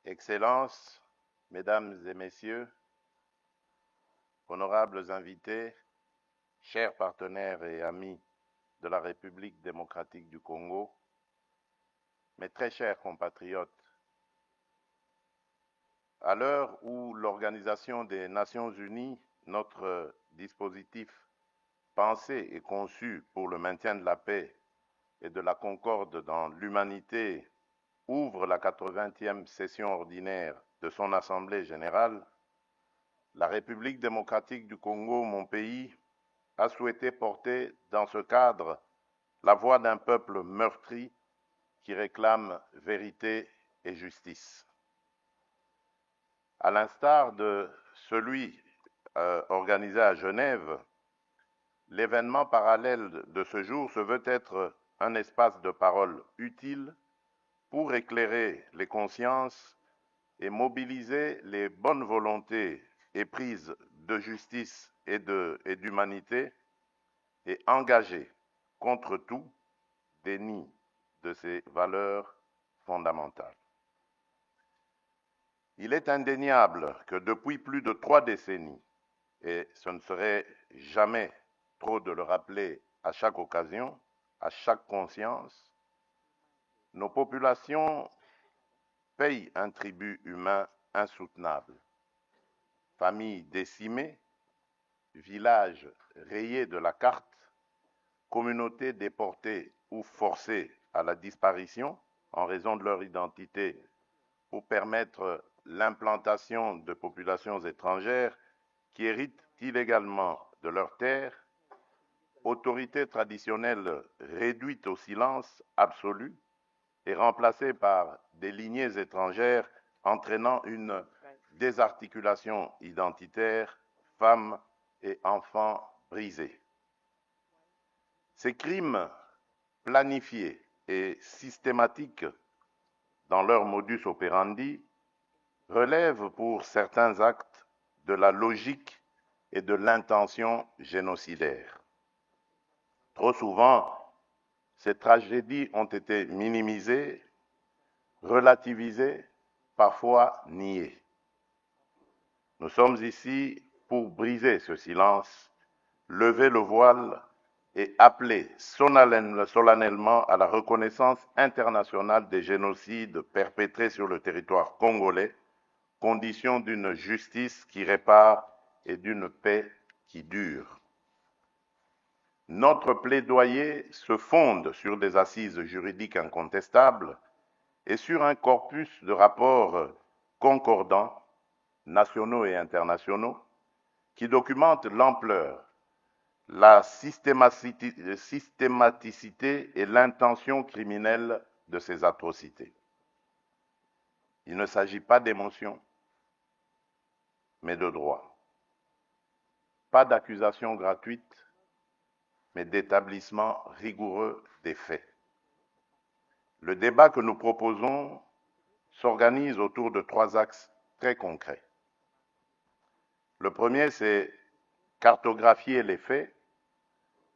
Excellences, Mesdames et Messieurs, honorables invités, chers partenaires et amis de la République démocratique du Congo, mes très chers compatriotes, à l'heure où l'Organisation des Nations Unies, notre dispositif pensé et conçu pour le maintien de la paix et de la concorde dans l'humanité, ouvre la 80e session ordinaire de son Assemblée générale, la République démocratique du Congo, mon pays, a souhaité porter dans ce cadre la voix d'un peuple meurtri qui réclame vérité et justice. À l'instar de celui organisé à Genève, l'événement parallèle de ce jour se veut être un espace de parole utile pour éclairer les consciences et mobiliser les bonnes volontés éprises de justice et d'humanité et engager contre tout déni de ces valeurs fondamentales. Il est indéniable que depuis plus de 3 décennies, et ce ne serait jamais trop de le rappeler à chaque occasion, à chaque conscience, nos populations payent un tribut humain insoutenable. Familles décimées, villages rayés de la carte, communautés déportées ou forcées à la disparition en raison de leur identité pour permettre l'implantation de populations étrangères qui héritent illégalement de leurs terres, autorités traditionnelles réduites au silence absolu et remplacées par des lignées étrangères entraînant une désarticulation identitaire, femmes et enfants brisés. Ces crimes planifiés et systématiques dans leur modus operandi relèvent pour certains actes de la logique et de l'intention génocidaire. Trop souvent, ces tragédies ont été minimisées, relativisées, parfois niées. Nous sommes ici pour briser ce silence, lever le voile et appeler solennellement à la reconnaissance internationale des génocides perpétrés sur le territoire congolais, condition d'une justice qui répare et d'une paix qui dure. Notre plaidoyer se fonde sur des assises juridiques incontestables et sur un corpus de rapports concordants, nationaux et internationaux, qui documentent l'ampleur, la systématicité et l'intention criminelle de ces atrocités. Il ne s'agit pas d'émotion, mais de droit. Pas d'accusation gratuite, mais d'établissement rigoureux des faits. Le débat que nous proposons s'organise autour de 3 axes très concrets. Le premier, c'est cartographier les faits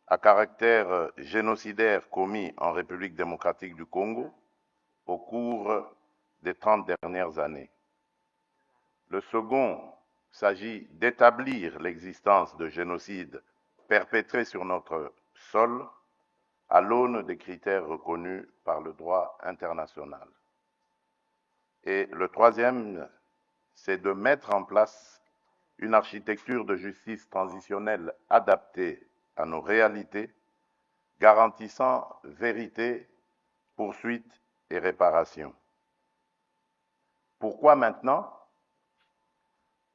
à caractère génocidaire commis en République démocratique du Congo au cours des 30 dernières années. Le second s'agit d'établir l'existence de génocides perpétrés sur notre sol à l'aune des critères reconnus par le droit international. Et le troisième, c'est de mettre en place une architecture de justice transitionnelle adaptée à nos réalités, garantissant vérité, poursuite et réparation. Pourquoi maintenant ?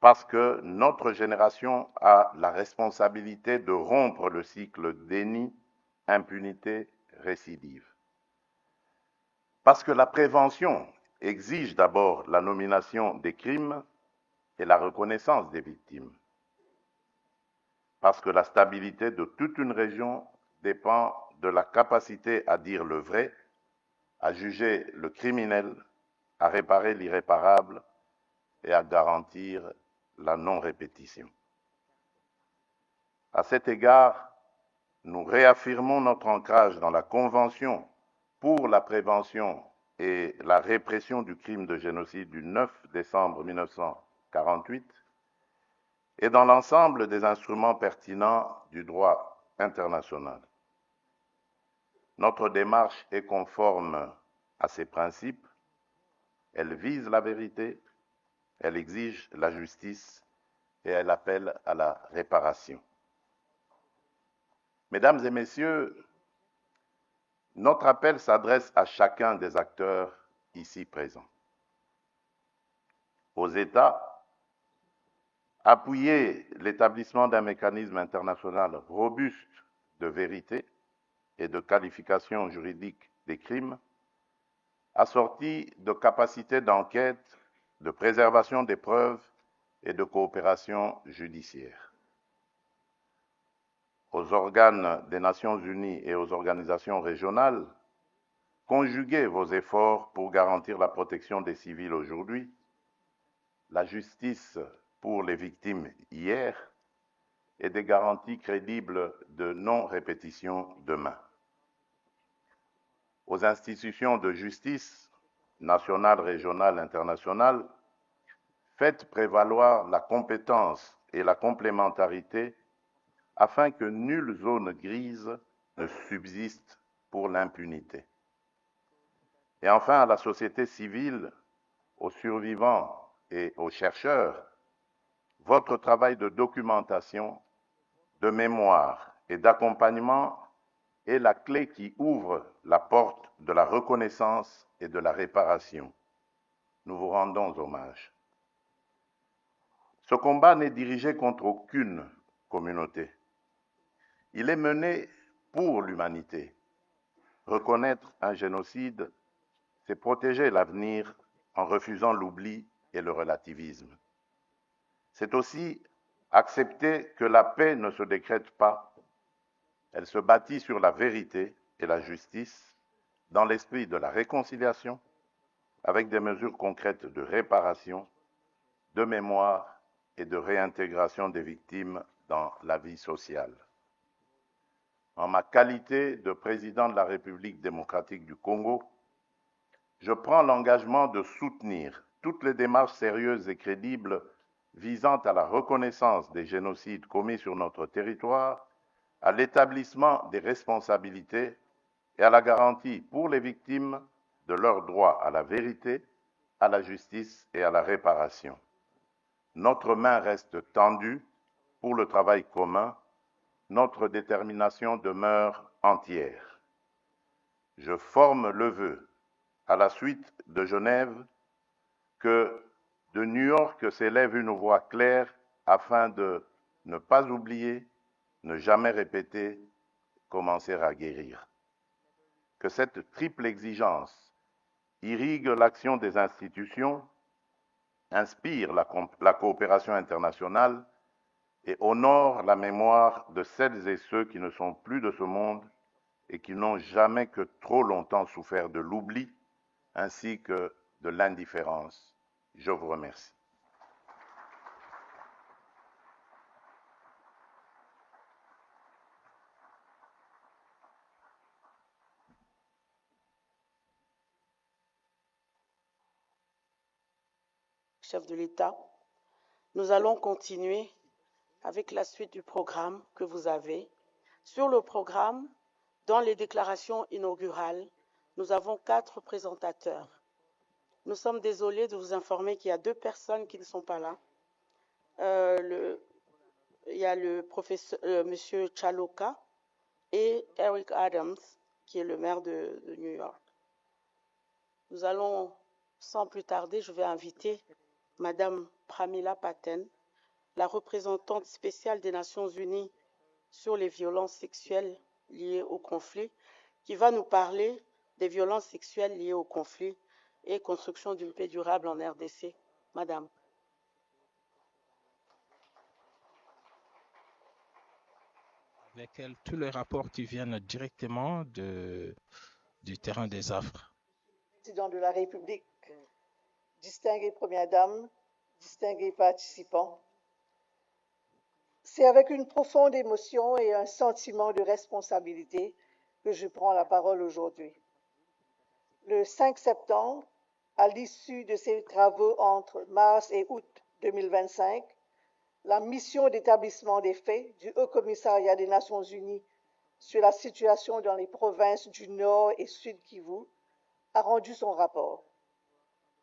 Parce que notre génération a la responsabilité de rompre le cycle déni, impunité, récidive. Parce que la prévention exige d'abord la nomination des crimes et la reconnaissance des victimes. Parce que la stabilité de toute une région dépend de la capacité à dire le vrai, à juger le criminel, à réparer l'irréparable et à garantir la non-répétition. À cet égard, nous réaffirmons notre ancrage dans la Convention pour la prévention et la répression du crime de génocide du 9 décembre 1948 et dans l'ensemble des instruments pertinents du droit international. Notre démarche est conforme à ces principes. Elle vise la vérité, elle exige la justice et elle appelle à la réparation. Mesdames et messieurs, notre appel s'adresse à chacun des acteurs ici présents. Aux États, appuyer l'établissement d'un mécanisme international robuste de vérité et de qualification juridique des crimes, assorti de capacités d'enquête, de préservation des preuves et de coopération judiciaire. Aux organes des Nations Unies et aux organisations régionales, conjuguez vos efforts pour garantir la protection des civils aujourd'hui, la justice pour les victimes hier et des garanties crédibles de non-répétition demain. Aux institutions de justice, nationales, régionales, internationales, faites prévaloir la compétence et la complémentarité afin que nulle zone grise ne subsiste pour l'impunité. Et enfin, à la société civile, aux survivants et aux chercheurs, votre travail de documentation, de mémoire et d'accompagnement est la clé qui ouvre la porte de la reconnaissance et de la réparation. Nous vous rendons hommage. Ce combat n'est dirigé contre aucune communauté. Il est mené pour l'humanité. Reconnaître un génocide, c'est protéger l'avenir en refusant l'oubli et le relativisme. C'est aussi accepter que la paix ne se décrète pas. Elle se bâtit sur la vérité et la justice, dans l'esprit de la réconciliation, avec des mesures concrètes de réparation, de mémoire et de réintégration des victimes dans la vie sociale. En ma qualité de président de la République démocratique du Congo, je prends l'engagement de soutenir toutes les démarches sérieuses et crédibles visant à la reconnaissance des génocides commis sur notre territoire, à l'établissement des responsabilités et à la garantie pour les victimes de leur droit à la vérité, à la justice et à la réparation. Notre main reste tendue pour le travail commun. Notre détermination demeure entière. Je forme le vœu, à la suite de Genève, que de New York s'élève une voix claire afin de ne pas oublier, ne jamais répéter, commencer à guérir. Que cette triple exigence irrigue l'action des institutions, inspire la coopération internationale et honore la mémoire de celles et ceux qui ne sont plus de ce monde et qui n'ont jamais que trop longtemps souffert de l'oubli ainsi que de l'indifférence. Je vous remercie. Chef de l'État, nous allons continuer avec la suite du programme que vous avez. Sur le programme, dans les déclarations inaugurales, nous avons 4 présentateurs. Nous sommes désolés de vous informer qu'il y a 2 personnes qui ne sont pas là. Il y a le professeur, Monsieur Chaloka et Eric Adams, qui est le maire de New York. Nous allons, sans plus tarder, je vais inviter Madame Pramila Patten, la représentante spéciale des Nations Unies sur les violences sexuelles liées au conflit, qui va nous parler des violences sexuelles liées au conflit et construction d'une paix durable en RDC. Madame. Avec elle, tous les rapports qui viennent directement du terrain des affres. Président de la République, distinguée Première Dame, distingués participants, c'est avec une profonde émotion et un sentiment de responsabilité que je prends la parole aujourd'hui. Le 5 septembre, à l'issue de ces travaux entre mars et août 2025, la mission d'établissement des faits du Haut Commissariat des Nations Unies sur la situation dans les provinces du Nord et Sud Kivu a rendu son rapport.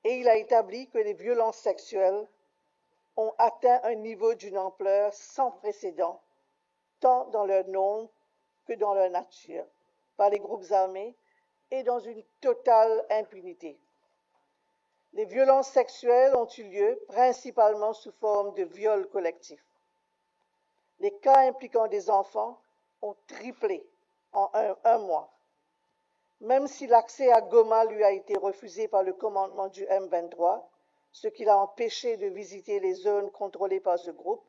Et il a établi que les violences sexuelles ont atteint un niveau d'une ampleur sans précédent, tant dans leur nombre que dans leur nature, par les groupes armés et dans une totale impunité. Les violences sexuelles ont eu lieu principalement sous forme de viols collectifs. Les cas impliquant des enfants ont triplé en un mois. Même si l'accès à Goma lui a été refusé par le commandement du M23, ce qui l'a empêché de visiter les zones contrôlées par ce groupe,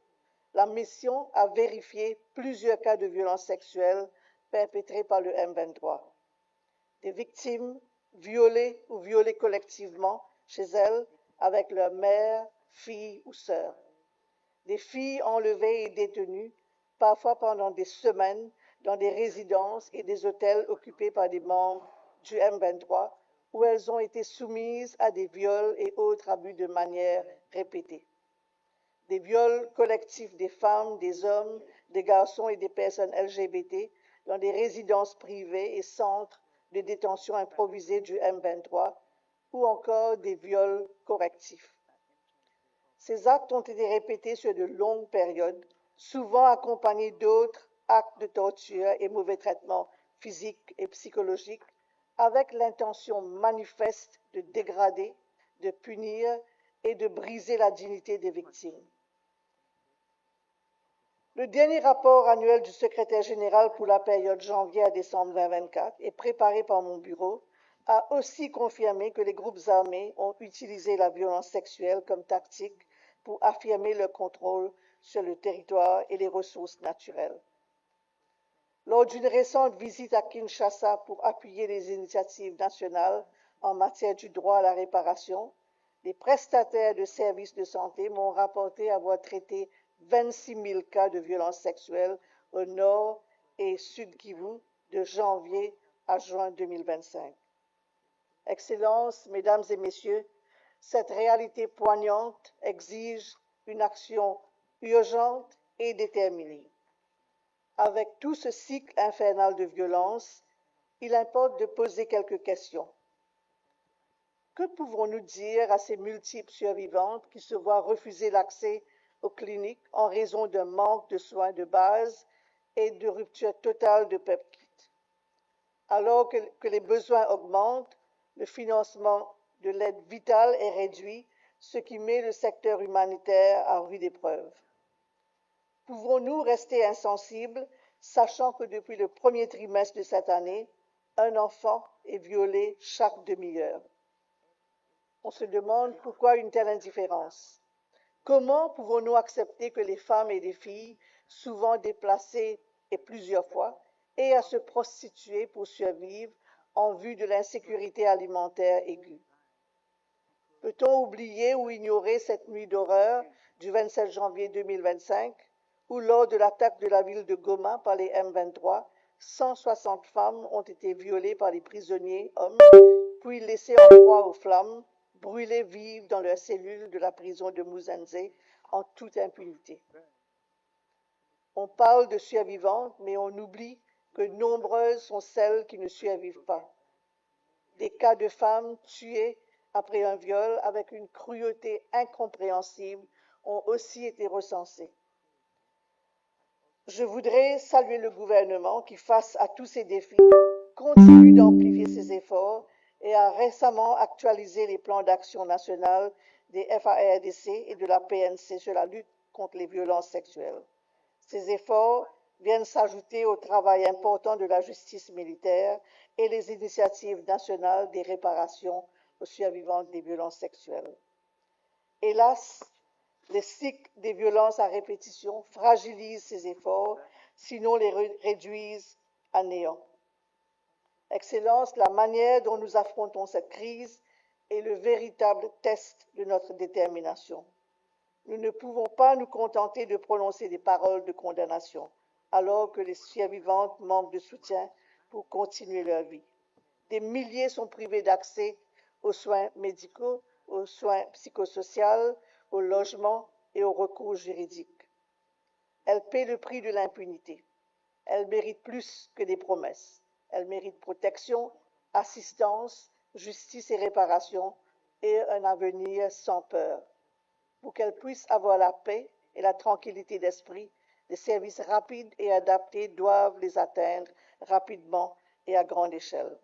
la mission a vérifié plusieurs cas de violences sexuelles perpétrés par le M23. Des victimes violées ou violées collectivement chez elles avec leur mère, fille ou sœur. Des filles enlevées et détenues, parfois pendant des semaines, dans des résidences et des hôtels occupés par des membres du M23, où elles ont été soumises à des viols et autres abus de manière répétée. Des viols collectifs des femmes, des hommes, des garçons et des personnes LGBT dans des résidences privées et centres de détention improvisés du M23, ou encore des viols correctifs. Ces actes ont été répétés sur de longues périodes, souvent accompagnés d'autres actes de torture et mauvais traitements physiques et psychologiques, avec l'intention manifeste de dégrader, de punir et de briser la dignité des victimes. Le dernier rapport annuel du secrétaire général pour la période janvier à décembre 2024 et préparé par mon bureau a aussi confirmé que les groupes armés ont utilisé la violence sexuelle comme tactique pour affirmer leur contrôle sur le territoire et les ressources naturelles. Lors d'une récente visite à Kinshasa pour appuyer les initiatives nationales en matière du droit à la réparation, les prestataires de services de santé m'ont rapporté avoir traité 26 000 cas de violences sexuelles au nord et sud Kivu de janvier à juin 2025. Excellences, Mesdames et Messieurs, cette réalité poignante exige une action urgente et déterminée. Avec tout ce cycle infernal de violence, il importe de poser quelques questions. Que pouvons-nous dire à ces multiples survivantes qui se voient refuser l'accès aux cliniques en raison d'un manque de soins de base et de rupture totale de PEPKIT? Alors que les besoins augmentent, le financement de l'aide vitale est réduit, ce qui met le secteur humanitaire à rude épreuve. Pouvons-nous rester insensibles, sachant que depuis le premier trimestre de cette année, un enfant est violé chaque demi-heure? On se demande pourquoi une telle indifférence. Comment pouvons-nous accepter que les femmes et les filles, souvent déplacées et plusieurs fois, aient à se prostituer pour survivre en vue de l'insécurité alimentaire aiguë? Peut-on oublier ou ignorer cette nuit d'horreur du 27 janvier 2025, où lors de l'attaque de la ville de Goma par les M23, 160 femmes ont été violées par les prisonniers hommes, puis laissées en proie aux flammes, brûlées vives dans leurs cellules de la prison de Musanze en toute impunité. On parle de survivantes, mais on oublie que nombreuses sont celles qui ne survivent pas. Des cas de femmes tuées après un viol avec une cruauté incompréhensible ont aussi été recensés. Je voudrais saluer le gouvernement qui, face à tous ces défis, continue d'amplifier ses efforts et a récemment actualisé les plans d'action nationaux des FARDC et de la PNC sur la lutte contre les violences sexuelles. Ces efforts viennent s'ajouter au travail important de la justice militaire et les initiatives nationales des réparations aux survivantes des violences sexuelles. Hélas, les cycles des violences à répétition fragilisent ces efforts, sinon les réduisent à néant. Excellences, la manière dont nous affrontons cette crise est le véritable test de notre détermination. Nous ne pouvons pas nous contenter de prononcer des paroles de condamnation, alors que les survivantes manquent de soutien pour continuer leur vie. Des milliers sont privés d'accès aux soins médicaux, aux soins psychosociaux, au logement et aux recours juridiques. Elle paie le prix de l'impunité. Elle mérite plus que des promesses. Elle mérite protection, assistance, justice et réparation et un avenir sans peur. Pour qu'elle puisse avoir la paix et la tranquillité d'esprit, des services rapides et adaptés doivent les atteindre rapidement et à grande échelle.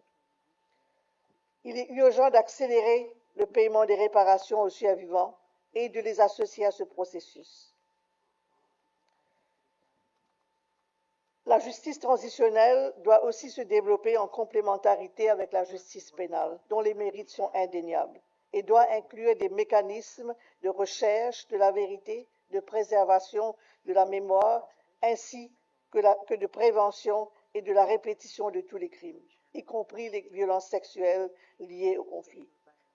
Il est urgent d'accélérer le paiement des réparations aux survivants et de les associer à ce processus. La justice transitionnelle doit aussi se développer en complémentarité avec la justice pénale, dont les mérites sont indéniables, et doit inclure des mécanismes de recherche de la vérité, de préservation de la mémoire, ainsi que de prévention et de la répétition de tous les crimes, y compris les violences sexuelles liées au conflit.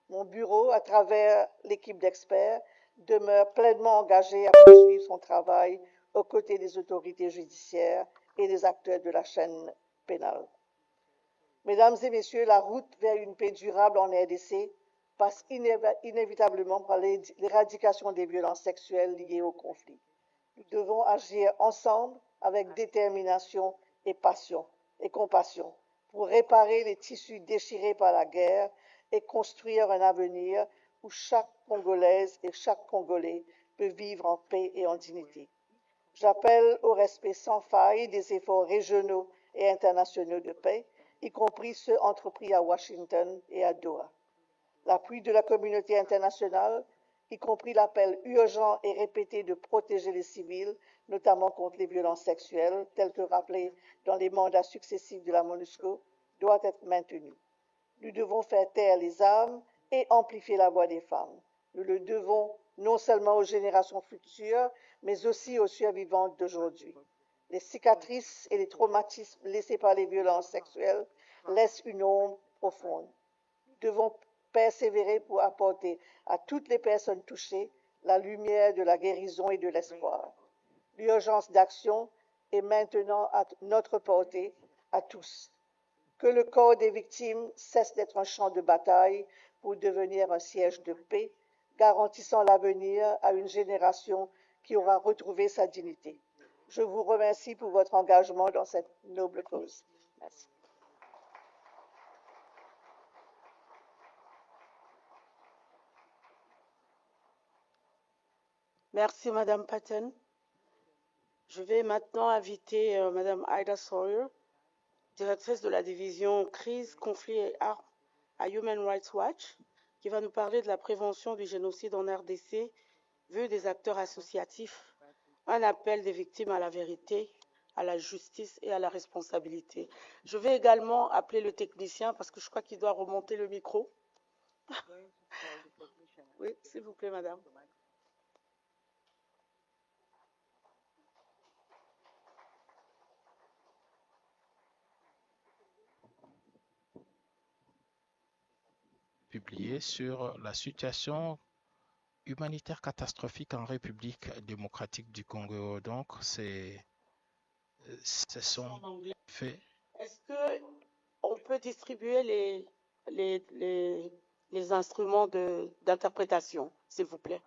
Mon bureau, à travers l'équipe d'experts, demeure pleinement engagé à poursuivre son travail aux côtés des autorités judiciaires et des acteurs de la chaîne pénale. Mesdames et messieurs, la route vers une paix durable en RDC passe inévitablement par l'éradication des violences sexuelles liées au conflit. Nous devons agir ensemble avec détermination et passion et compassion pour réparer les tissus déchirés par la guerre et construire un avenir où chaque Congolaise et chaque Congolais peut vivre en paix et en dignité. J'appelle au respect sans faille des efforts régionaux et internationaux de paix, y compris ceux entrepris à Washington et à Doha. L'appui de la communauté internationale, y compris l'appel urgent et répété de protéger les civils, notamment contre les violences sexuelles, telles que rappelées dans les mandats successifs de la MONUSCO, doit être maintenu. Nous devons faire taire les armes et amplifier la voix des femmes. Nous le devons non seulement aux générations futures, mais aussi aux survivantes d'aujourd'hui. Les cicatrices et les traumatismes laissés par les violences sexuelles laissent une ombre profonde. Nous devons persévérer pour apporter à toutes les personnes touchées la lumière de la guérison et de l'espoir. L'urgence d'action est maintenant à notre portée à tous. Que le corps des victimes cesse d'être un champ de bataille pour devenir un siège de paix, garantissant l'avenir à une génération qui aura retrouvé sa dignité. Je vous remercie pour votre engagement dans cette noble cause. Merci. Merci, Madame Patton. Je vais maintenant inviter Madame Ida Sawyer, directrice de la division crise, conflit et armes à Human Rights Watch, qui va nous parler de la prévention du génocide en RDC, vue des acteurs associatifs, un appel des victimes à la vérité, à la justice et à la responsabilité. Je vais également appeler le technicien parce que je crois qu'il doit remonter le micro. Oui, s'il vous plaît, Madame. Publié sur la situation humanitaire catastrophique en République démocratique du Congo. Donc, ce sont faits. Est-ce qu'on peut distribuer les instruments d'interprétation, s'il vous plaît?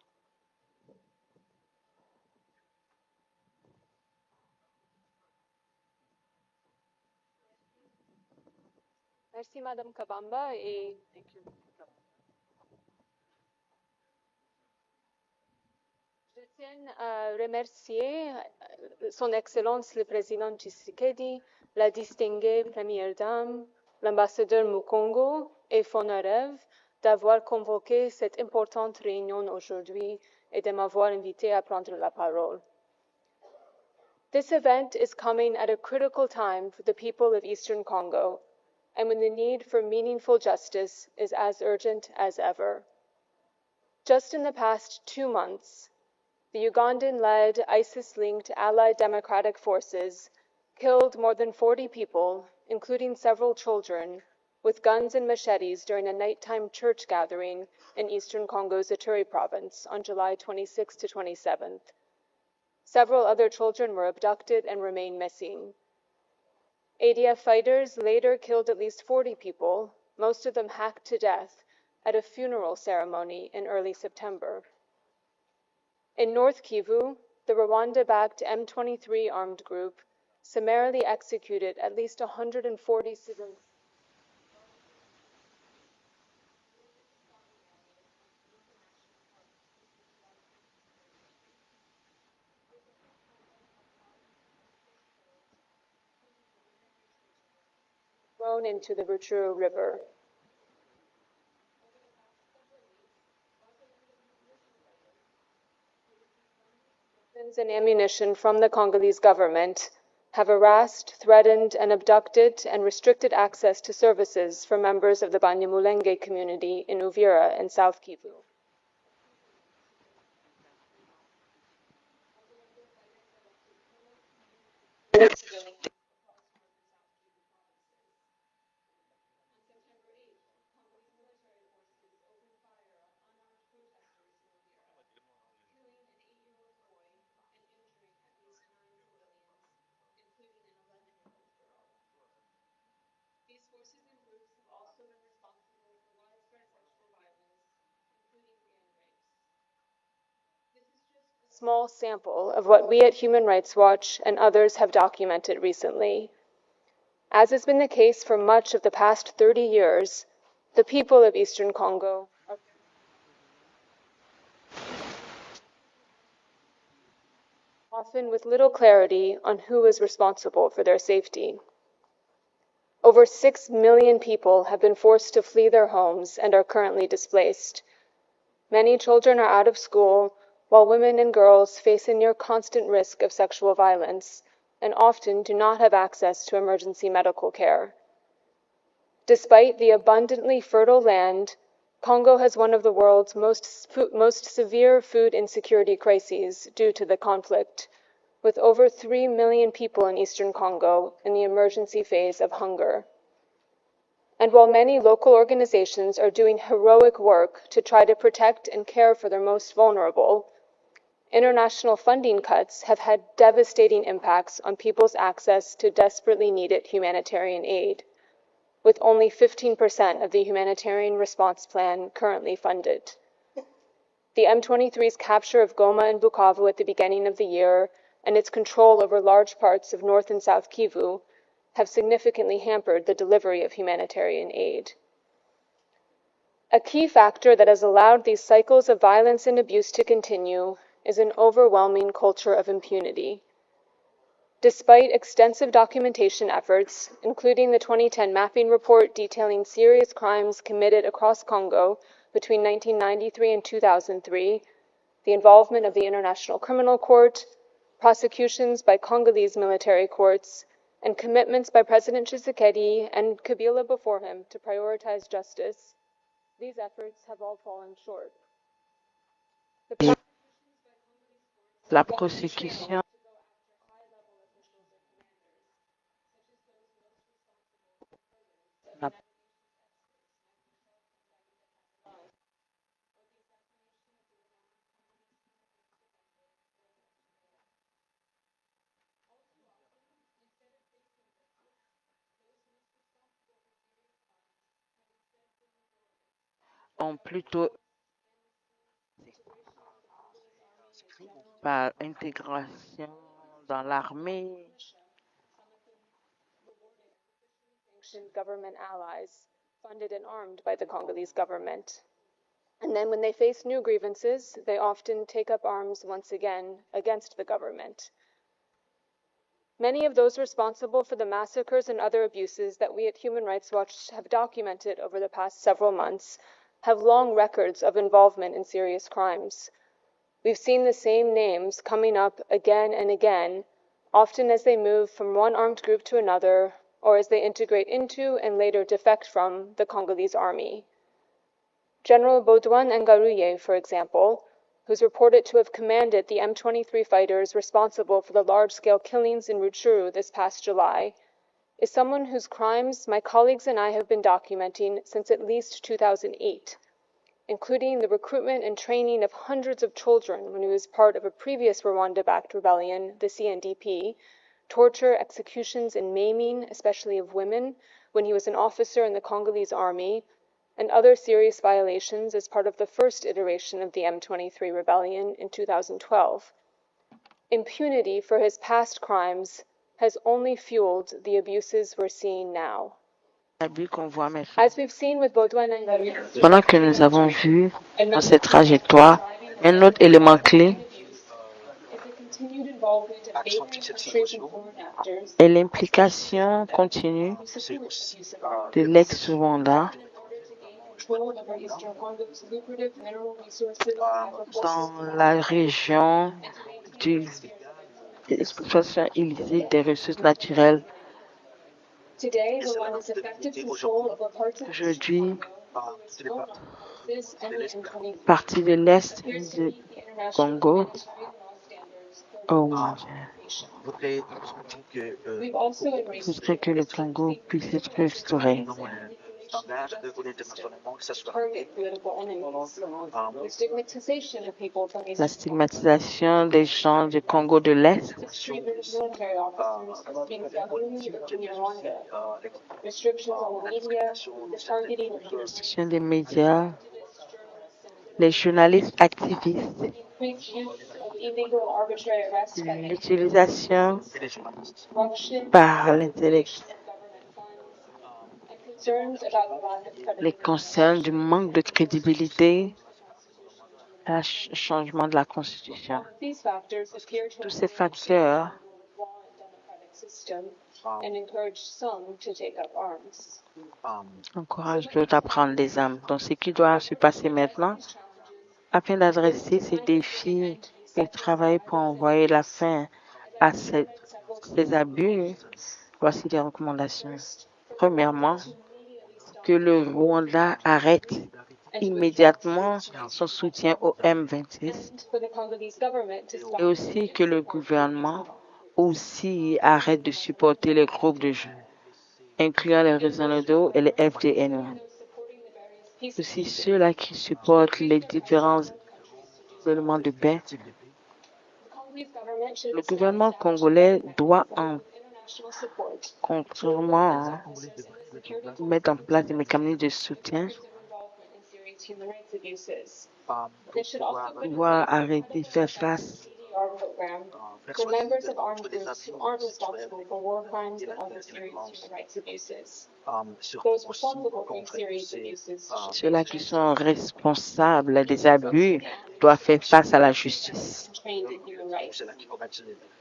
Merci, Madame Kabamba. Et je tiens à remercier Son Excellence le Président Tshisekedi, la distinguée Première Dame, l'ambassadeur Mukongo et Fonarev d'avoir convoqué cette importante réunion aujourd'hui et de m'avoir invité à prendre la parole. This event is coming at a critical time for the people of Eastern Congo, and when the need for meaningful justice is as urgent as ever. Just in the past 2 months, the Ugandan-led ISIS-linked Allied Democratic Forces killed more than 40 people, including several children, with guns and machetes during a nighttime church gathering in eastern Congo's Ituri province on July 26th to 27th. Several other children were abducted and remain missing. ADF fighters later killed at least 40 people, most of them hacked to death, at a funeral ceremony in early September. In North Kivu, the Rwanda-backed M23 armed group summarily executed at least 140 civilians. Thrown into the Rutshuru River. Weapons and ammunition from the Congolese government have harassed, threatened, and abducted and restricted access to services for members of the Banyamulenge community in Uvira and South Kivu. Small sample of what we at Human Rights Watch and others have documented recently. As has been the case for much of the past 30 years, the people of Eastern Congo are often with little clarity on who is responsible for their safety. Over 6 million people have been forced to flee their homes and are currently displaced. Many children are out of school, while women and girls face a near constant risk of sexual violence and often do not have access to emergency medical care. Despite the abundantly fertile land, Congo has one of the world's most severe food insecurity crises due to the conflict, with over 3 million people in Eastern Congo in the emergency phase of hunger. And while many local organizations are doing heroic work to try to protect and care for their most vulnerable, international funding cuts have had devastating impacts on people's access to desperately needed humanitarian aid, with only 15% of the humanitarian response plan currently funded. The M23's capture of Goma and Bukavu at the beginning of the year and its control over large parts of North and South Kivu have significantly hampered the delivery of humanitarian aid. A key factor that has allowed these cycles of violence and abuse to continue is an overwhelming culture of impunity. Despite extensive documentation efforts, including the 2010 mapping report detailing serious crimes committed across Congo between 1993 and 2003, the involvement of the International Criminal Court, prosecutions by Congolese military courts, and commitments by President Tshisekedi and Kabila before him to prioritize justice, these efforts have all fallen short. La prosecution ont plutôt par intégration dans l'armée. Government allies, funded and armed by the Congolese government. And then when they face new grievances, they often take up arms once again against the government. Many of those responsible for the massacres and other abuses that we at Human Rights Watch have documented over the past several months have long records of involvement in serious crimes. We've seen the same names coming up again and again, often as they move from one armed group to another, or as they integrate into and later defect from the Congolese army. General Baudouin Ngaruye, for example, who's reported to have commanded the M23 fighters responsible for the large-scale killings in Rutshuru this past July, is someone whose crimes my colleagues and I have been documenting since at least 2008, including the recruitment and training of hundreds of children when he was part of a previous Rwanda-backed rebellion, the CNDP, torture, executions, and maiming, especially of women, when he was an officer in the Congolese army, and other serious violations as part of the first iteration of the M23 rebellion in 2012. Impunity for his past crimes has only fueled the abuses we're seeing now. L'abus qu'on voit maintenant. As we've seen with Baudouin Ngaruye, Pendant que nous avons vu dans cette trajectoire un autre élément clé is the continued involvement of neighboring countries and foreign actors est l'implication continue who support abuse of arms. de l'ex-Rwanda Control over Eastern Congo's lucrative mineral resources and dans la région de l'exploitation illicite des ressources naturelles. Today, Rwanda has effective control over parts of Aujourd'hui, this and the M23. partie de l'Est Appears to du meet the international Congo. humanitarian law standards for Oh, occupation. We've il also embraced faudrait que le Congo puisse être restauré. target political enemies. The stigmatization of people from La Eastern stigmatisation des gens du Congo de l'Est, treatment of military officers as being government in Rwanda. Restrictions on the media, the targeting of restriction des médias, les journalistes activistes, increased use of illegal arbitrary arrests by l'utilisation corruption par l'intellect, and concerns about the lack of les credibility. concerns du manque de crédibilité, le changement de la Constitution. These factors appear to Tous ces facteurs law and democratic system and encourage some to take up arms. encouragent d'autres à prendre les armes. Donc, ce qui doit se passer maintenant, afin d'adresser ces défis et travailler pour envoyer la fin à ces abus, voici des recommandations. Premièrement, que le Rwanda arrête immédiatement son soutien au M26 For the Congolese government to et stop aussi que le gouvernement aussi arrête de supporter les groupes de jeunes, incluant les Rezonado et les FDN. peace. Aussi ceux-là qui supportent les différents éléments de paix. The Congolese government should Le gouvernement congolais doit international support contrairement mettre en place des mécanismes de soutien, involvement in serious human rights abuses. They should also put in pouvoir arrêter, faire face CDR program for members of armed groups who aren't responsible for war crimes and other serious human rights abuses. Those responsible for serious abuses should ceux-là qui sont responsables des abus doivent faire face à la justice. be trained in human rights.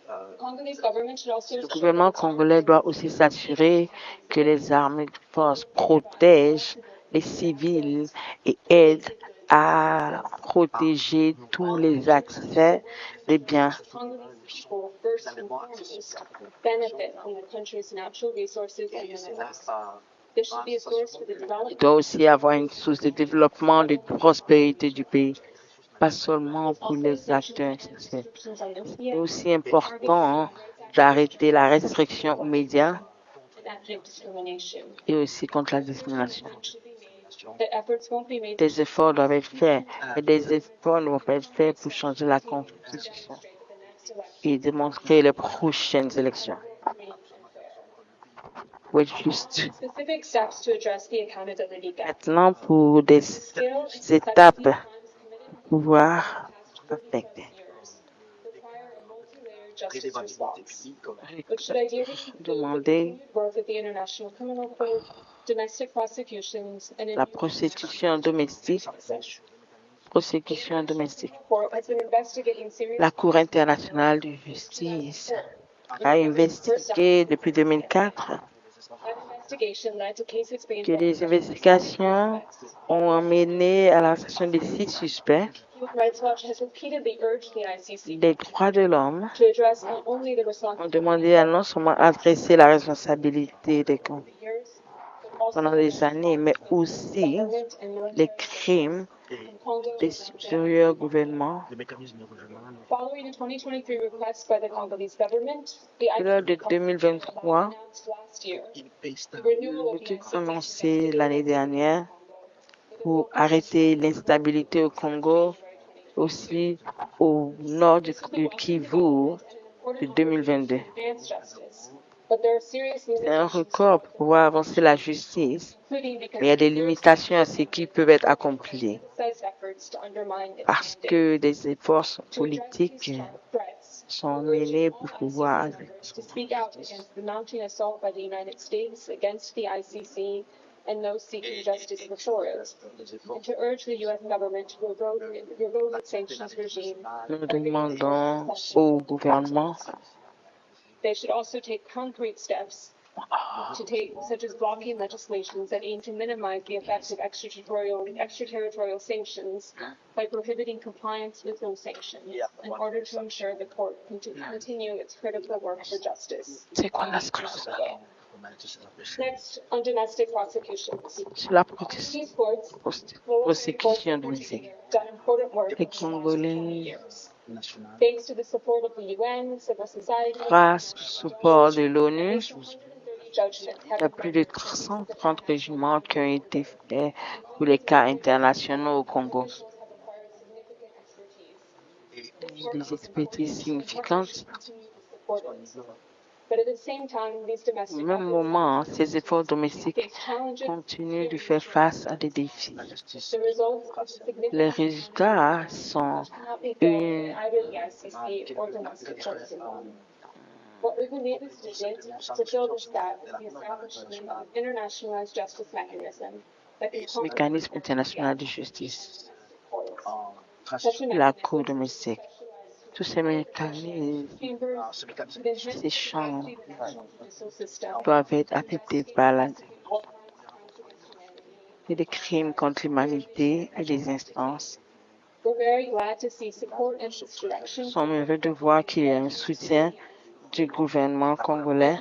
The Congolese government should also Le gouvernement congolais doit aussi s'assurer que les armées de force protègent les civils et aident à protéger tous les accès des biens. Congolese people first and foremost benefit from the country's natural resources and minerals. This should be a source for the Il development doit aussi avoir une source de développement, de prospérité du pays, pas seulement pour les acteurs institutionnels. restrictions on the C'est media aussi important d'arrêter la restriction aux médias and ethnic discrimination. et aussi contre la discrimination. The efforts won't be made Des efforts doivent être faits, mais des efforts ne vont pas être faits pour changer la constitution et démontrer les prochaines élections. Pour être juste. specific steps to address the accountability gap. Maintenant, pour des Scale and étapes complexity of crimes committed pour pouvoir affecter. require a multi-layered justice response, which should ideally Demander work with the International Criminal Court, domestic prosecutions, and la prostitution domestique. Prosecution domestique. court has been investigating serious La Cour internationale de justice a investigué depuis 2004 That investigation led to cases being que les investigations ont amené à l'arrestation de 6 suspects. Human Rights Watch has repeatedly urged the ICC Les droits de l'homme to address not only the ont responsibilities demandé à non seulement adresser la responsabilité des crimes years, but also pendant des années, mais aussi government and les military crimes in Congo des and Zambia. supérieurs gouvernements. Following a 2023 request by the Congolese government, the Lors de ICC 2023, announced last year the renewal of the l'outil ICC annoncé l'année dernière pour arrêter l'instabilité au Congo, aussi au nord du Kivu, de 2022. C'est un record pour pouvoir avancer la justice, mais il y a des limitations à ce qui peut être accompli parce que des efforts politiques sont menés pour pouvoir and those seeking justice before it, and to urge the U.S. government to revoke its sanctions regime. Nous demandons au gouvernement They should also take concrete steps such as blocking legislations that aim to minimize the effects of extraterritorial sanctions by prohibiting compliance with those sanctions in order to ensure the court can continue its critical work for justice. c'est quoi la clause Next, on domestic prosecutions. sur la These courts prosecution domestique. done important work Les Congolais, thanks to the support of the UN, civil society. grâce au support de l'ONU, Judgment il y a plus de 330 jugements qui ont été faits pour les cas internationaux au Congo. Des expertises significantes. But at the same time, these Au domestic même moment, ces efforts domestiques continuent de faire face à des défis. the results of significant Les résultats sont cannot be found une in either the ICC or domestic courts alone. What we believe is needed to fill this gap is the establishment of an internationalized justice mechanism that can mécanisme international de justice, such an la Cour domestique. Tous ces mécanismes, chambers ces chambres judicial system. doivent être adaptés par des crimes contre l'humanité et des instances. We're very glad to see support in this direction. Nous sommes heureux de voir qu'il y a un soutien du gouvernement congolais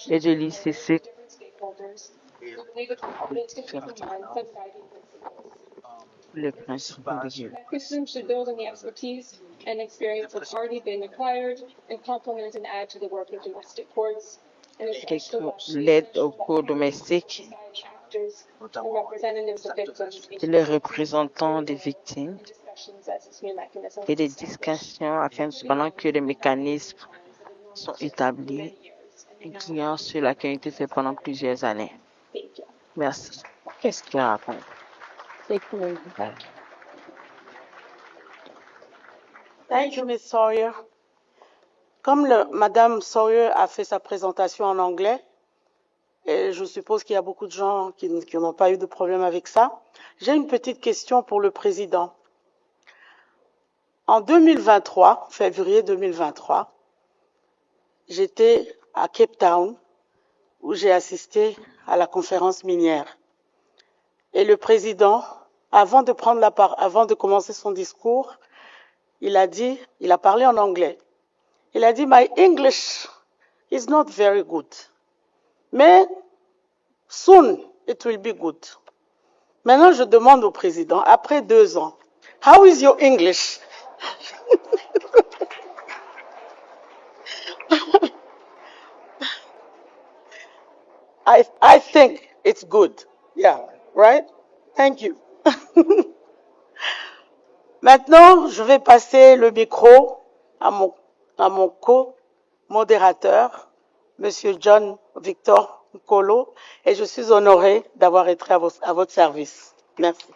et de l'ICC Stakeholders. We believe it's important to keep in mind some guiding principles. pour les principes religieux. Christians should build on the expertise and experience that's already been acquired and complement and add to the work of domestic courts and L'aide aux cours domestiques actors and representatives of victims et les représentants des victimes discussions as this new mechanism. et des discussions afin pendant que les mécanismes sont établis, incluant ceux-là qui ont été faits pendant plusieurs années. Thank you. Merci. Qu'est-ce qu'il raconte? Thank you, Ms. Sawyer. Comme Madame Sawyer a fait sa présentation en anglais, et je suppose qu'il y a beaucoup de gens qui n'ont pas eu de problème avec ça, j'ai une petite question pour le président. En 2023, février 2023, j'étais à Cape Town où j'ai assisté à la conférence minière. Et le président, avant de commencer son discours, il a parlé en anglais. Il a dit, my English is not very good. Mais soon it will be good. Maintenant, je demande au président, après 2 ans, how is your English? I think it's good. Yeah, right? Thank you. Maintenant, je vais passer le micro à mon co-modérateur, Monsieur John Victor Nkolo, et je suis honorée d'avoir été à votre service. Merci.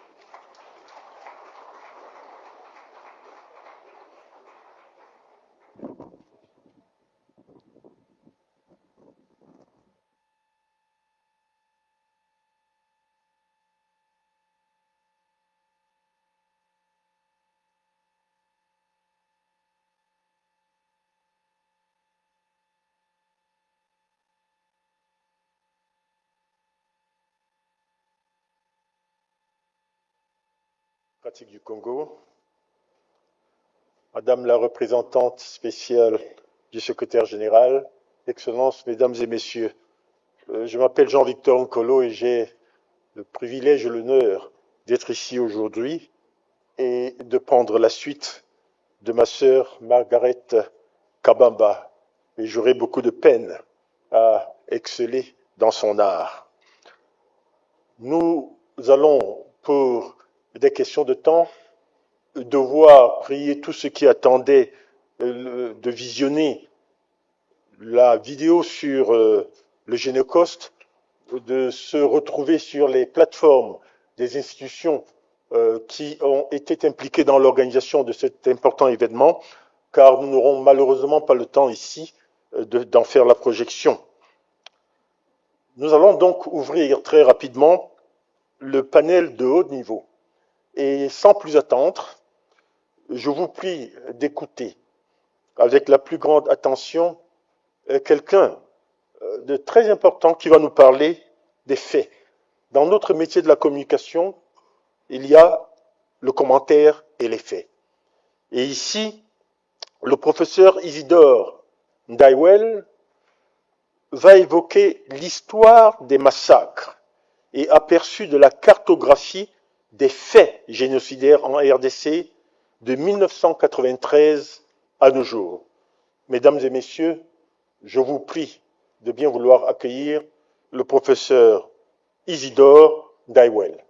Démocratique du Congo, Madame la représentante spéciale du secrétaire général, Excellences, Mesdames et Messieurs, je m'appelle Jean-Victor Nkolo et j'ai le privilège et l'honneur d'être ici aujourd'hui et de prendre la suite de ma sœur Margaret Kabamba. Et j'aurai beaucoup de peine à exceller dans son art. Nous allons, pour des questions de temps, devoir prier tous ceux qui attendaient de visionner la vidéo sur le Génocost, de se retrouver sur les plateformes des institutions qui ont été impliquées dans l'organisation de cet important événement, car nous n'aurons malheureusement pas le temps ici d'en faire la projection. Nous allons donc ouvrir très rapidement le panel de haut niveau. Et sans plus attendre, je vous prie d'écouter avec la plus grande attention quelqu'un de très important qui va nous parler des faits. Dans notre métier de la communication, il y a le commentaire et les faits. Et ici, le professeur Isidore Ndaiwel va évoquer l'histoire des massacres et aperçu de la cartographie des faits génocidaires en RDC de 1993 à nos jours. Mesdames et messieurs, je vous prie de bien vouloir accueillir le professeur Isidore Ndaiwel.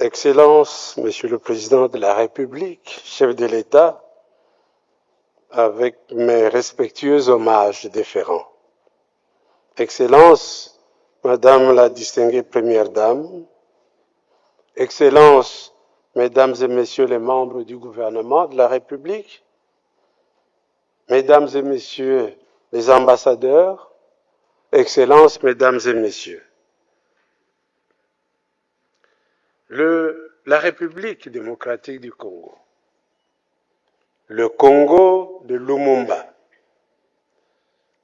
Excellences, Monsieur le Président de la République, chef de l'État, avec mes respectueux hommages déférents. Excellences, Madame la distinguée Première Dame, Excellences, Mesdames et Messieurs les membres du gouvernement de la République, Mesdames et Messieurs les ambassadeurs, Excellences, Mesdames et Messieurs. La République démocratique du Congo, le Congo de Lumumba,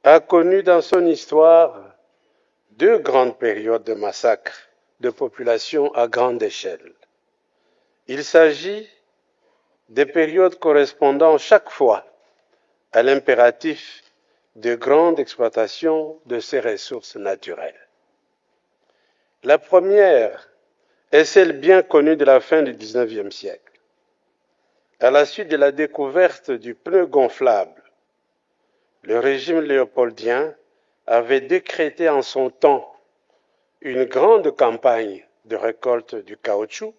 a connu dans son histoire deux grandes périodes de massacres de populations à grande échelle. Il s'agit des périodes correspondant chaque fois à l'impératif de grande exploitation de ses ressources naturelles. La première est celle bien connue de la fin du XIXe siècle. À la suite de la découverte du pneu gonflable, le régime léopoldien avait décrété en son temps une grande campagne de récolte du caoutchouc,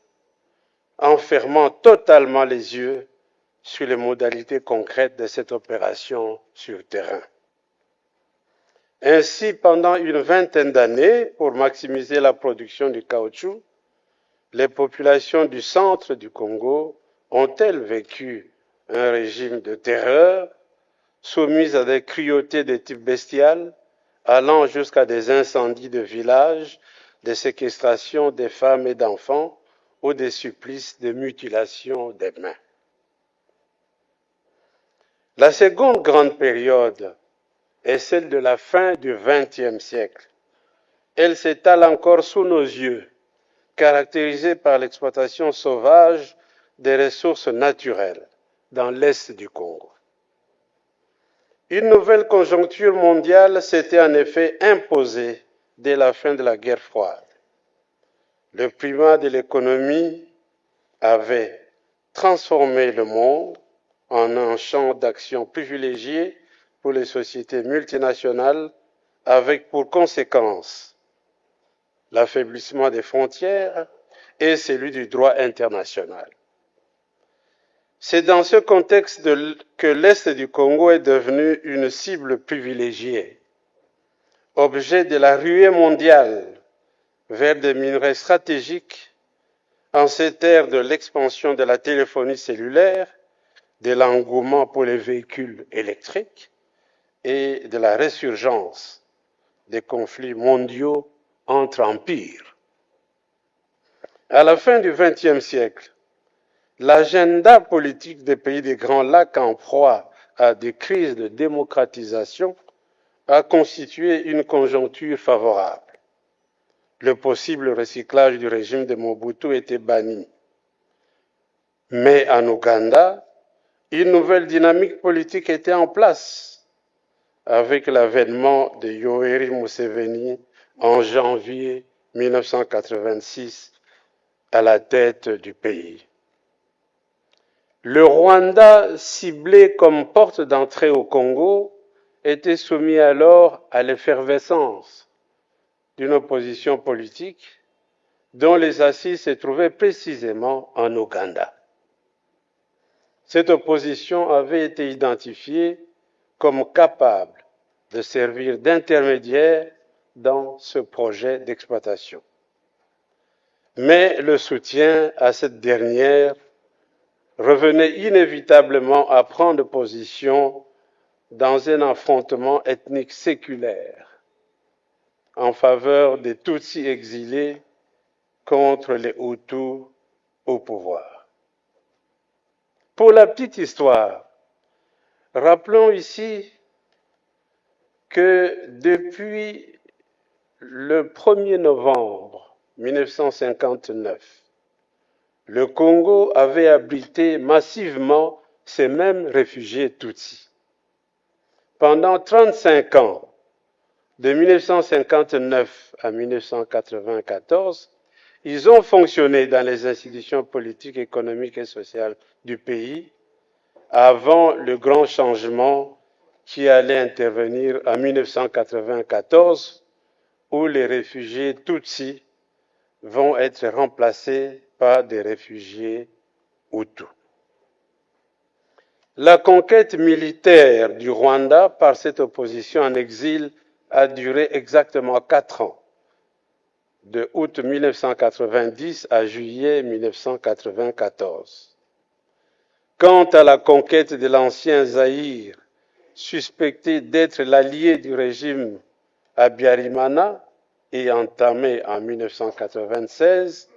en fermant totalement les yeux sur les modalités concrètes de cette opération sur terrain. Ainsi, pendant une vingtaine d'années, pour maximiser la production du caoutchouc, les populations du centre du Congo ont-elles vécu un régime de terreur, soumises à des cruautés de type bestial, allant jusqu'à des incendies de villages, des séquestrations des femmes et d'enfants ou des supplices de mutilation des mains. La seconde grande période est celle de la fin du XXe siècle. Elle s'étale encore sous nos yeux, caractérisée par l'exploitation sauvage des ressources naturelles dans l'est du Congo. Une nouvelle conjoncture mondiale s'était en effet imposée dès la fin de la guerre froide. Le primat de l'économie avait transformé le monde en un champ d'action privilégié pour les sociétés multinationales, avec pour conséquence l'affaiblissement des frontières et celui du droit international. C'est dans ce contexte que l'Est du Congo est devenu une cible privilégiée, objet de la ruée mondiale vers des minerais stratégiques en cette ère de l'expansion de la téléphonie cellulaire, de l'engouement pour les véhicules électriques et de la résurgence des conflits mondiaux entre empires. À la fin du XXe siècle, l'agenda politique des pays des Grands Lacs en proie à des crises de démocratisation a constitué une conjoncture favorable. Le possible recyclage du régime de Mobutu était banni. Mais en Ouganda, une nouvelle dynamique politique était en place, avec l'avènement de Yoweri Museveni en janvier 1986 à la tête du pays. Le Rwanda, ciblé comme porte d'entrée au Congo, était soumis alors à l'effervescence d'une opposition politique dont les assises se trouvaient précisément en Ouganda. Cette opposition avait été identifiée comme capable de servir d'intermédiaire dans ce projet d'exploitation. Mais le soutien à cette dernière revenait inévitablement à prendre position dans un affrontement ethnique séculaire en faveur des Tutsis exilés contre les Hutus au pouvoir. Pour la petite histoire, rappelons ici que depuis le 1er novembre 1959, le Congo avait abrité massivement ces mêmes réfugiés Tutsis. Pendant 35 ans, de 1959 à 1994, ils ont fonctionné dans les institutions politiques, économiques et sociales du pays avant le grand changement qui allait intervenir en 1994, où les réfugiés Tutsis vont être remplacés par des réfugiés Hutus. La conquête militaire du Rwanda par cette opposition en exil a duré exactement 4 ans, de août 1990 à juillet 1994. Quant à la conquête de l'ancien Zaïre, suspecté d'être l'allié du régime Habyarimana et entamée en 1996,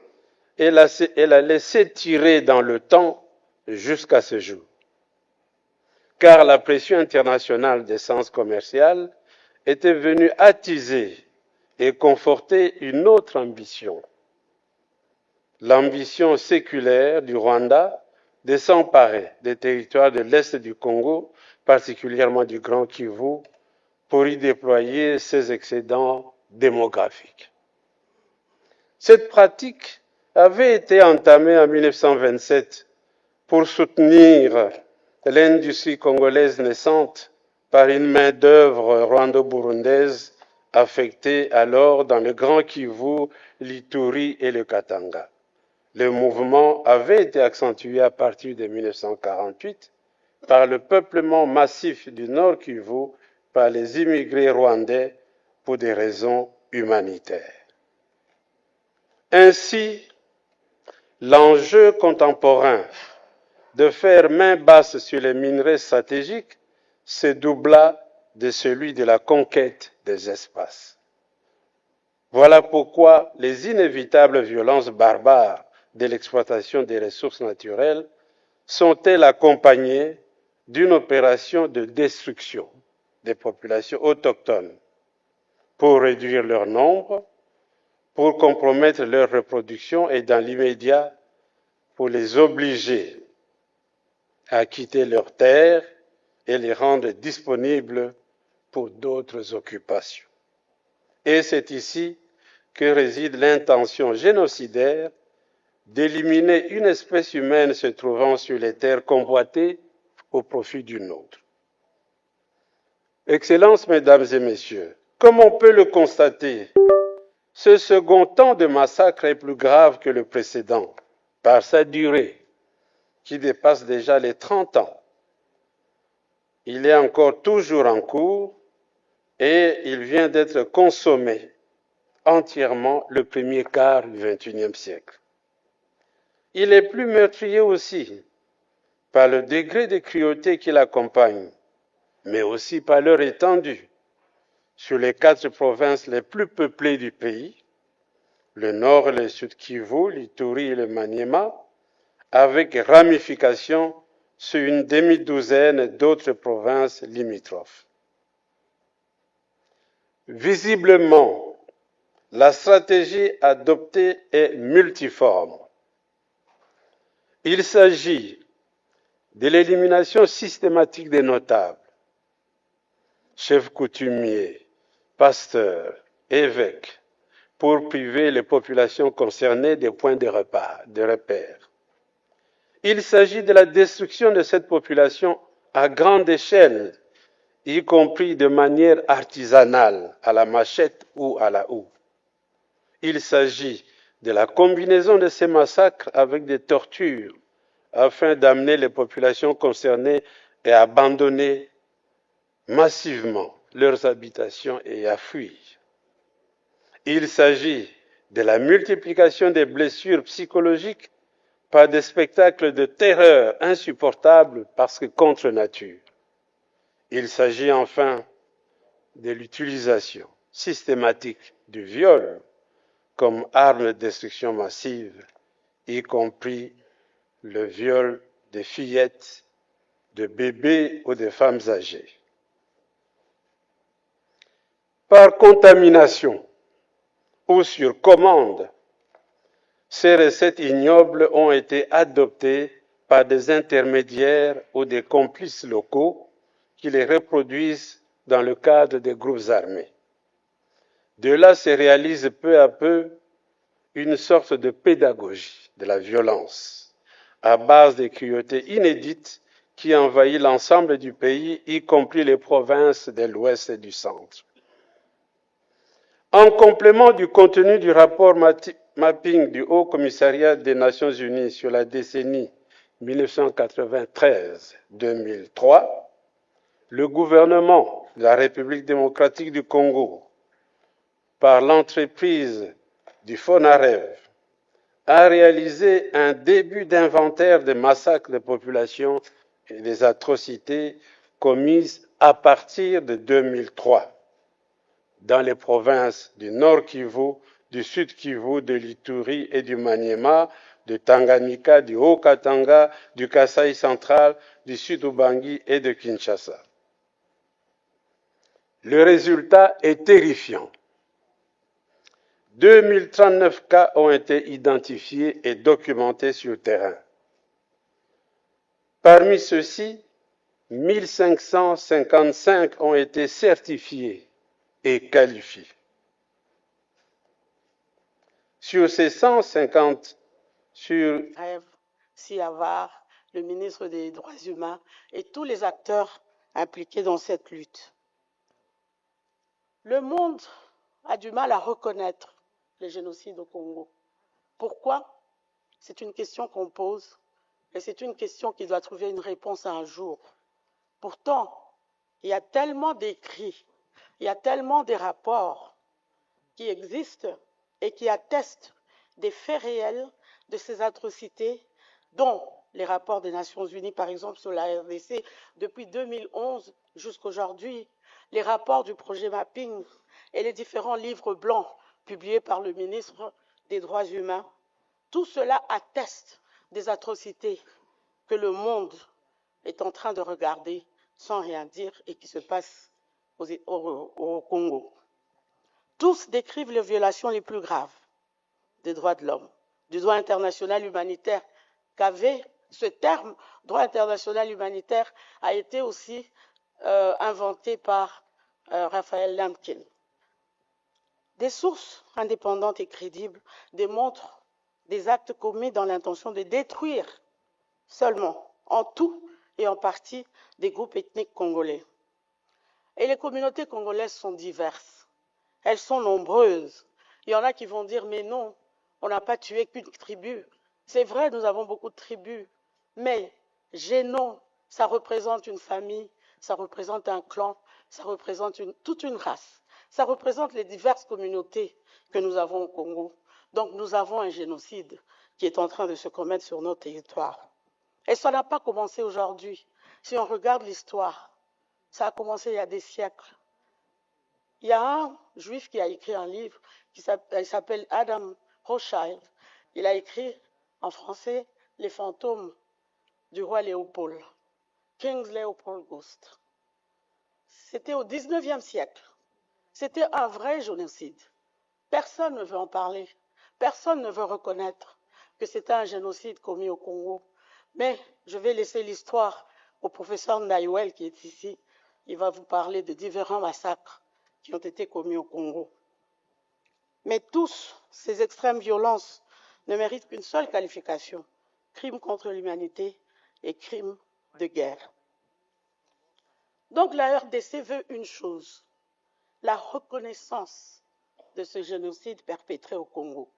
elle a laissé tirer dans le temps jusqu'à ce jour. Car la pression internationale d'essence commerciale était venue attiser et conforter une autre ambition. L'ambition séculaire du Rwanda de s'emparer des territoires de l'Est du Congo, particulièrement du Grand Kivu, pour y déployer ses excédents démographiques. Cette pratique avait été entamée en 1927 pour soutenir l'industrie congolaise naissante par une main-d'œuvre rwando-burundaise affectée alors dans le Grand Kivu, l'Ituri et le Katanga. Le mouvement avait été accentué à partir de 1948 par le peuplement massif du Nord Kivu par les immigrés rwandais pour des raisons humanitaires. Ainsi, l'enjeu contemporain de faire main basse sur les minerais stratégiques se doubla de celui de la conquête des espaces. Voilà pourquoi les inévitables violences barbares de l'exploitation des ressources naturelles sont-elles accompagnées d'une opération de destruction des populations autochtones pour réduire leur nombre, pour compromettre leur reproduction et dans l'immédiat pour les obliger à quitter leurs terres et les rendre disponibles pour d'autres occupations. Et c'est ici que réside l'intention génocidaire d'éliminer une espèce humaine se trouvant sur les terres convoitées au profit d'une autre. Excellences, Mesdames et Messieurs, comme on peut le constater, ce second temps de massacre est plus grave que le précédent par sa durée, qui dépasse déjà les 30 ans. Il est encore toujours en cours et il vient d'être consommé entièrement le premier quart du XXIe siècle. Il est plus meurtrier aussi par le degré de cruauté qui l'accompagne, mais aussi par leur étendue sur les 4 provinces les plus peuplées du pays, le Nord et le Sud Kivu, l'Ituri et le Maniema, avec ramification sur une demi-douzaine d'autres provinces limitrophes. Visiblement, la stratégie adoptée est multiforme. Il s'agit de l'élimination systématique des notables, chefs coutumiers, pasteurs, évêques, pour priver les populations concernées des points de repère. Il s'agit de la destruction de cette population à grande échelle, y compris de manière artisanale, à la machette ou à la houe. Il s'agit de la combinaison de ces massacres avec des tortures afin d'amener les populations concernées à abandonner massivement leurs habitations et à fuir. Il s'agit de la multiplication des blessures psychologiques par des spectacles de terreur insupportables parce que contre nature. Il s'agit enfin de l'utilisation systématique du viol comme arme de destruction massive, y compris le viol des fillettes, de bébés ou de femmes âgées. Par contamination ou sur commande, ces recettes ignobles ont été adoptées par des intermédiaires ou des complices locaux qui les reproduisent dans le cadre des groupes armés. De là se réalise peu à peu une sorte de pédagogie de la violence à base de cruautés inédites qui envahit l'ensemble du pays, y compris les provinces de l'Ouest et du Centre. En complément du contenu du rapport mapping du Haut Commissariat des Nations Unies sur la décennie 1993-2003, le gouvernement de la République démocratique du Congo, par l'entreprise du FONAREV, a réalisé un début d'inventaire des massacres de population et des atrocités commises à partir de 2003 dans les provinces du Nord Kivu, du Sud Kivu, de l'Ituri et du Maniema, de Tanganyika, du Haut-Katanga, du Kasaï central, du Sud-Ubangi et de Kinshasa. Le résultat est terrifiant. 2039 cas ont été identifiés et documentés sur le terrain. Parmi ceux-ci, 1555 ont été certifiés et qualifiés. Sur ces 150, Siavar, le ministre des Droits humains et tous les acteurs impliqués dans cette lutte. Le monde a du mal à reconnaître les génocides au Congo. Pourquoi? C'est une question qu'on pose et c'est une question qui doit trouver une réponse un jour. Pourtant, il y a tellement d'écrits, il y a tellement de rapports qui existent et qui attestent des faits réels de ces atrocités, dont les rapports des Nations Unies, par exemple, sur la RDC, depuis 2011 jusqu'à aujourd'hui, les rapports du projet Mapping et les différents livres blancs publiés par le ministre des Droits humains. Tout cela atteste des atrocités que le monde est en train de regarder sans rien dire et qui se passent au Congo. Tous décrivent les violations les plus graves des droits de l'homme, du droit international humanitaire, qu'avait ce terme, droit international humanitaire, a été aussi inventé par Raphaël Lemkin. Des sources indépendantes et crédibles démontrent des actes commis dans l'intention de détruire seulement, en tout et en partie, des groupes ethniques congolais. Et les communautés congolaises sont diverses. Elles sont nombreuses. Il y en a qui vont dire, mais non, on n'a pas tué qu'une tribu. C'est vrai, nous avons beaucoup de tribus, mais Génon, ça représente une famille, ça représente un clan, ça représente toute une race. Ça représente les diverses communautés que nous avons au Congo. Donc nous avons un génocide qui est en train de se commettre sur nos territoires. Et ça n'a pas commencé aujourd'hui. Si on regarde l'histoire, ça a commencé il y a des siècles. Il y a un juif qui a écrit un livre qui s'appelle Adam Rothschild. Il a écrit en français « Les fantômes du roi Léopold », King's Leopold Ghost. C'était au 19e siècle. C'était un vrai génocide. Personne ne veut en parler. Personne ne veut reconnaître que c'était un génocide commis au Congo. Mais je vais laisser l'histoire au professeur Naïwel qui est ici. il va vous parler de différents massacres qui ont été commis au Congo. Mais tous ces extrêmes violences ne méritent qu'une seule qualification: crime contre l'humanité et crime de guerre. Donc la RDC veut une chose: la reconnaissance de ce génocide perpétré au Congo.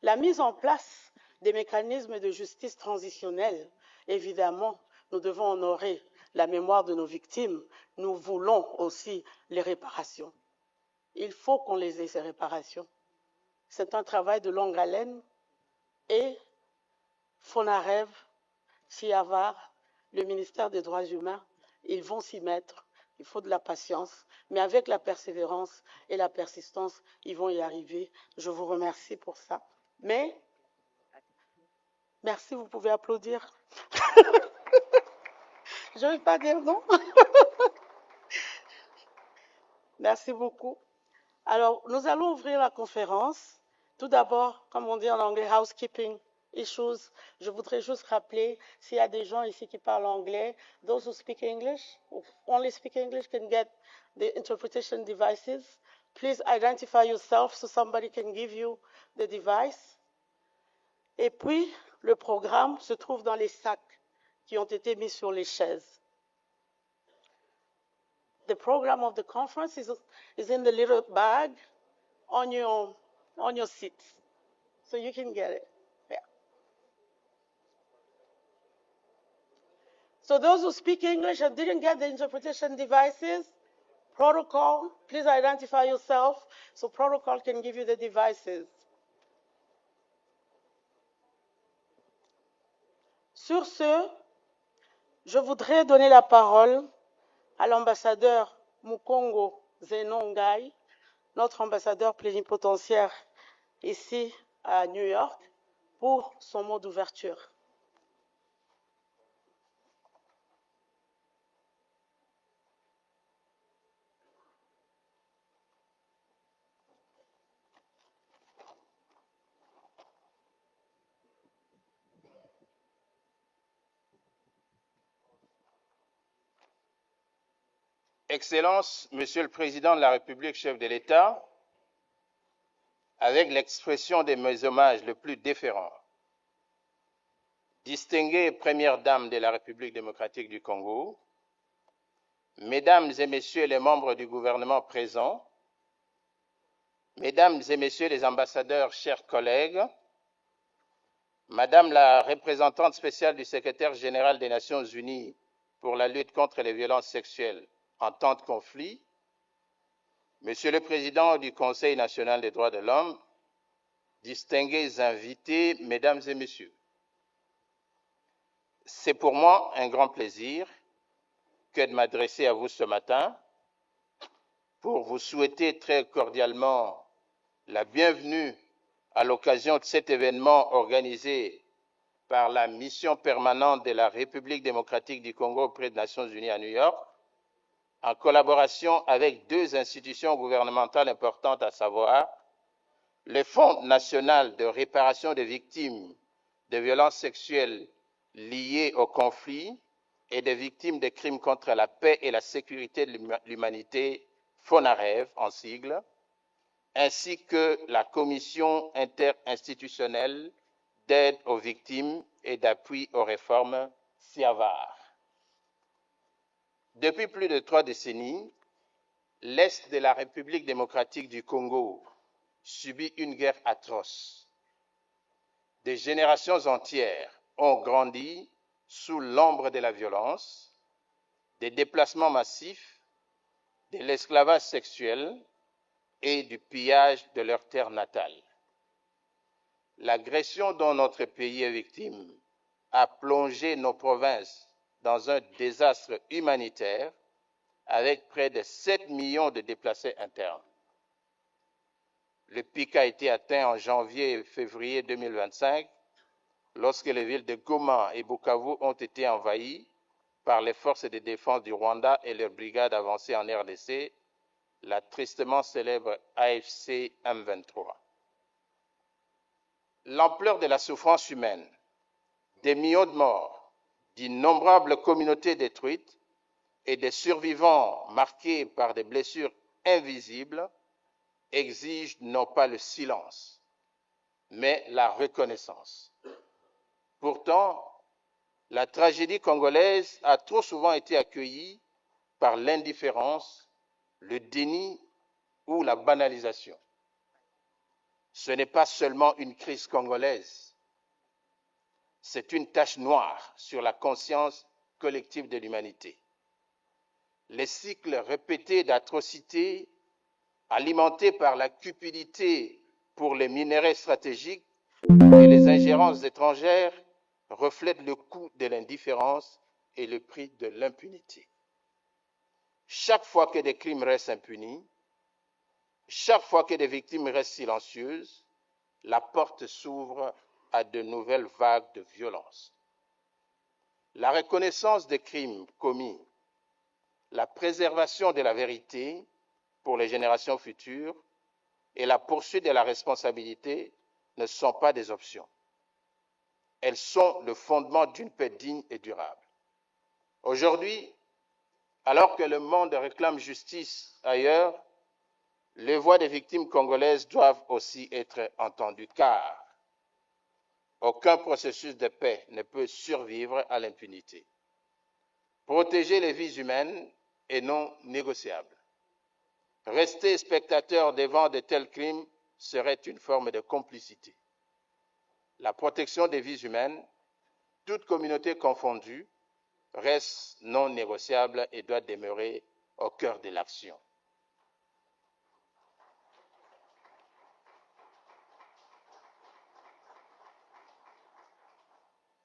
La mise en place des mécanismes de justice transitionnelle. Évidemment, nous devons honorer la mémoire de nos victimes. Nous voulons aussi les réparations. Il faut qu'on les ait, ces réparations. C'est un travail de longue haleine et FONAREV, SIAVAR, le ministère des Droits humains, ils vont s'y mettre. Il faut de la patience, mais avec la persévérance et la persistance, ils vont y arriver. Je vous remercie pour ça. Mais, merci, vous pouvez applaudir. Je ne vais pas dire non. Merci beaucoup. Alors, nous allons ouvrir la conférence. Tout d'abord, comme on dit en anglais, housekeeping issues. Je voudrais juste rappeler, s'il y a des gens ici qui parlent anglais, those who speak English, only speak English, can get the interpretation devices. Please identify yourself so somebody can give you the device. Et puis, le programme se trouve dans les sacs qui ont été mis sur les chaises. The program of the conference is in the little bag on your seat, so you can get it. Yeah. So those who speak English and didn't get the interpretation devices, protocol, please identify yourself so protocol can give you the devices. Sur ce, je voudrais donner la parole à l'ambassadeur Mukongo Zenongai, notre ambassadeur plénipotentiaire ici à New York, pour son mot d'ouverture. Excellences, Monsieur le Président de la République, chef de l'État, avec l'expression de mes hommages le plus déférents, distinguée Première Dame de la République démocratique du Congo, Mesdames et Messieurs les membres du gouvernement présents, Mesdames et Messieurs les ambassadeurs, chers collègues, Madame la représentante spéciale du secrétaire général des Nations Unies pour la lutte contre les violences sexuelles en temps de conflit, Monsieur le Président du Conseil national des droits de l'homme, distingués invités, Mesdames et Messieurs, c'est pour moi un grand plaisir que de m'adresser à vous ce matin pour vous souhaiter très cordialement la bienvenue à l'occasion de cet événement organisé par la mission permanente de la République démocratique du Congo auprès des Nations unies à New York, en collaboration avec deux institutions gouvernementales importantes, à savoir le Fonds national de réparation des victimes de violences sexuelles liées au conflit et des victimes de crimes contre la paix et la sécurité de l'humanité, FONAREV en sigle, ainsi que la Commission interinstitutionnelle d'aide aux victimes et d'appui aux réformes, SIAVAR. Depuis plus de 3 décennies, l'Est de la République démocratique du Congo subit une guerre atroce. Des générations entières ont grandi sous l'ombre de la violence, des déplacements massifs, de l'esclavage sexuel et du pillage de leur terre natale. L'agression dont notre pays est victime a plongé nos provinces dans un désastre humanitaire avec près de 7 millions de déplacés internes. Le pic a été atteint en janvier et février 2025 lorsque les villes de Goma et Bukavu ont été envahies par les forces de défense du Rwanda et leurs brigades avancées en RDC, la tristement célèbre AFC M23. L'ampleur de la souffrance humaine, des millions de morts, d'innombrables communautés détruites et des survivants marqués par des blessures invisibles exigent non pas le silence, mais la reconnaissance. Pourtant, la tragédie congolaise a trop souvent été accueillie par l'indifférence, le déni ou la banalisation. Ce n'est pas seulement une crise congolaise, c'est une tache noire sur la conscience collective de l'humanité. Les cycles répétés d'atrocités, alimentés par la cupidité pour les minerais stratégiques et les ingérences étrangères, reflètent le coût de l'indifférence et le prix de l'impunité. Chaque fois que des crimes restent impunis, chaque fois que des victimes restent silencieuses, la porte s'ouvre à de nouvelles vagues de violence. La reconnaissance des crimes commis, la préservation de la vérité pour les générations futures et la poursuite de la responsabilité ne sont pas des options. Elles sont le fondement d'une paix digne et durable. Aujourd'hui, alors que le monde réclame justice ailleurs, les voix des victimes congolaises doivent aussi être entendues, car aucun processus de paix ne peut survivre à l'impunité. Protéger les vies humaines est non négociable. Rester spectateur devant de tels crimes serait une forme de complicité. La protection des vies humaines, toute communauté confondue, reste non négociable et doit demeurer au cœur de l'action.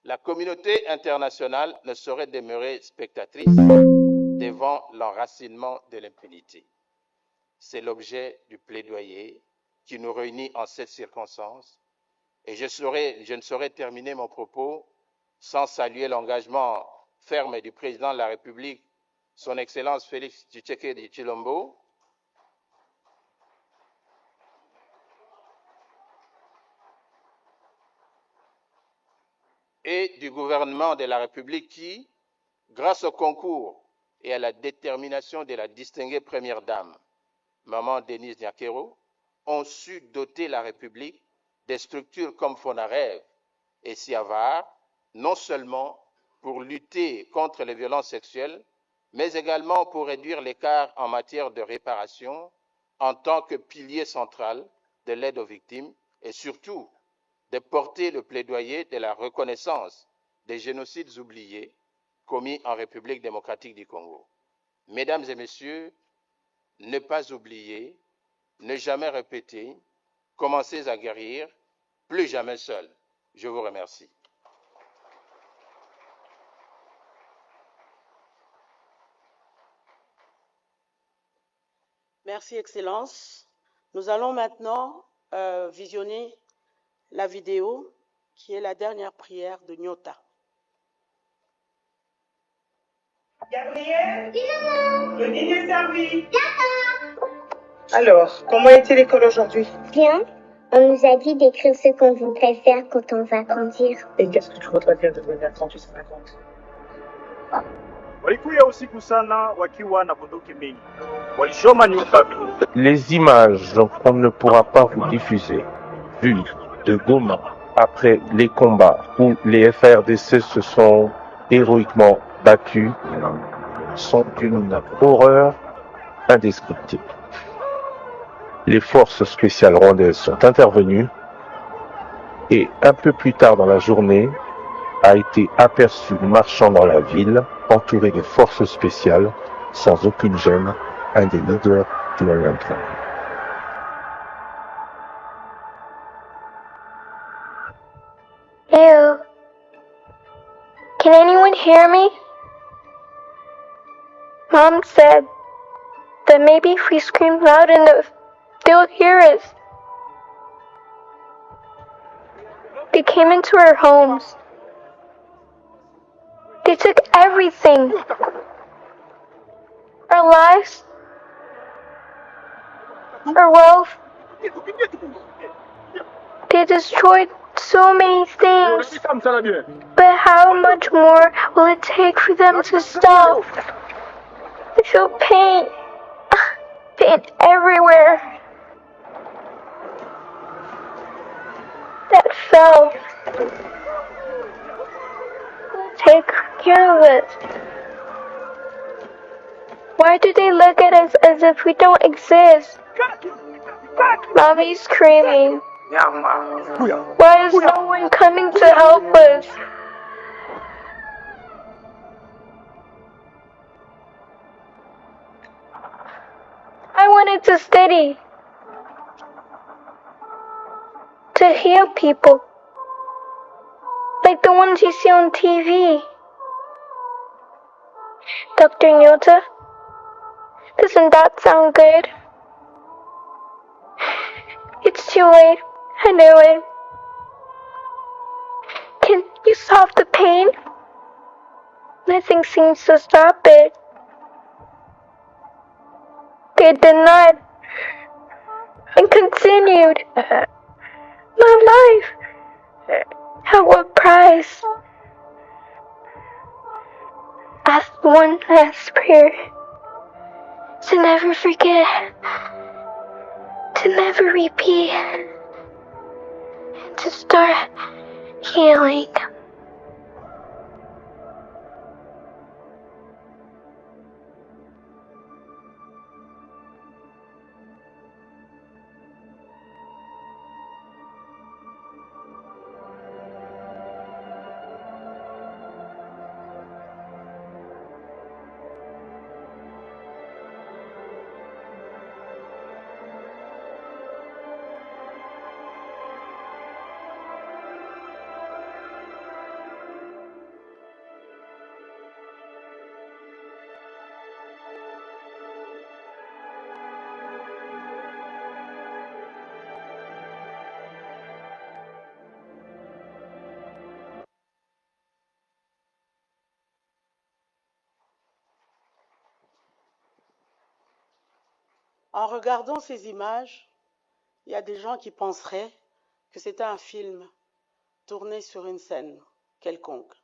La communauté internationale ne saurait demeurer spectatrice devant l'enracinement de l'impunité. C'est l'objet du plaidoyer qui nous réunit en cette circonstance, et je ne saurais terminer mon propos sans saluer l'engagement ferme du président de la République, son Excellence Félix Tshisekedi Tshilombo, et du gouvernement de la République qui, grâce au concours et à la détermination de la distinguée première dame, Maman Denise Nyakero, ont su doter la République des structures comme Fonarev et Siavar, non seulement pour lutter contre les violences sexuelles, mais également pour réduire l'écart en matière de réparation en tant que pilier central de l'aide aux victimes et surtout de porter le plaidoyer de la reconnaissance des génocides oubliés commis en République démocratique du Congo. Mesdames et messieurs, ne pas oublier, ne jamais répéter, commencez à guérir, plus jamais seul. Je vous remercie. Merci, Excellence. Nous allons maintenant visionner la vidéo qui est la dernière prière de Nyota. Gabriel, le dîner est servi. Alors, comment était l'école aujourd'hui? Bien. On nous a dit d'écrire ce qu'on voudrait faire quand on va grandir. Et qu'est-ce que tu voudrais faire de devenir quand tu seras grande? Les images qu'on ne pourra pas vous diffuser, vues de Goma après les combats où les FARDC se sont héroïquement battus, sont d'une horreur indescriptible. Les forces spéciales rwandaises sont intervenues et un peu plus tard dans la journée a été aperçu marchant dans la ville entouré de forces spéciales sans aucune gêne, un des leaders de l'Olympe. Ew. Can anyone hear me? Mom said that maybe if we scream loud enough, they'll hear us. They came into our homes. They took everything. Our lives, our wealth. They destroyed so many things. But how much more will it take for them to stop? I feel pain. Pain everywhere. That fell. Who'll take care of it? Why do they look at us as if we don't exist? Mommy's screaming. Why is no one coming to help us? I wanted to study. To heal people. Like the ones you see on TV. Dr. Nyota, doesn't that sound good? It's too late. I know it. Can you solve the pain? Nothing seems to stop it. They did not. And continued. My life. At what price? Ask one last prayer. To never forget. To never repeat. And to start healing. En regardant ces images, il y a des gens qui penseraient que c'était un film tourné sur une scène quelconque.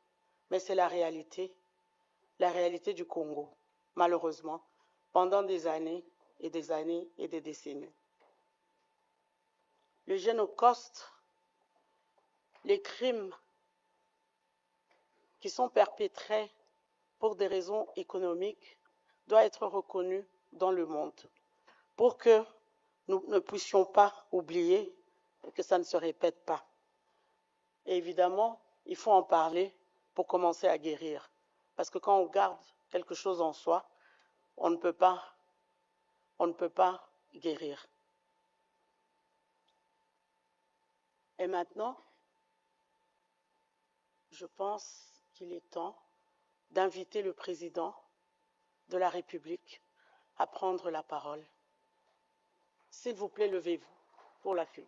Mais c'est la réalité du Congo, malheureusement, pendant des années et des années et des décennies. Le génocide, les crimes qui sont perpétrés pour des raisons économiques doivent être reconnus dans le monde pour que nous ne puissions pas oublier et que ça ne se répète pas. Et évidemment, il faut en parler pour commencer à guérir. Parce que quand on garde quelque chose en soi, on ne peut pas guérir. Et maintenant, je pense qu'il est temps d'inviter le président de la République à prendre la parole. S'il vous plaît, levez-vous pour la film.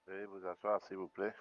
Veuillez vous asseoir, s'il vous plaît.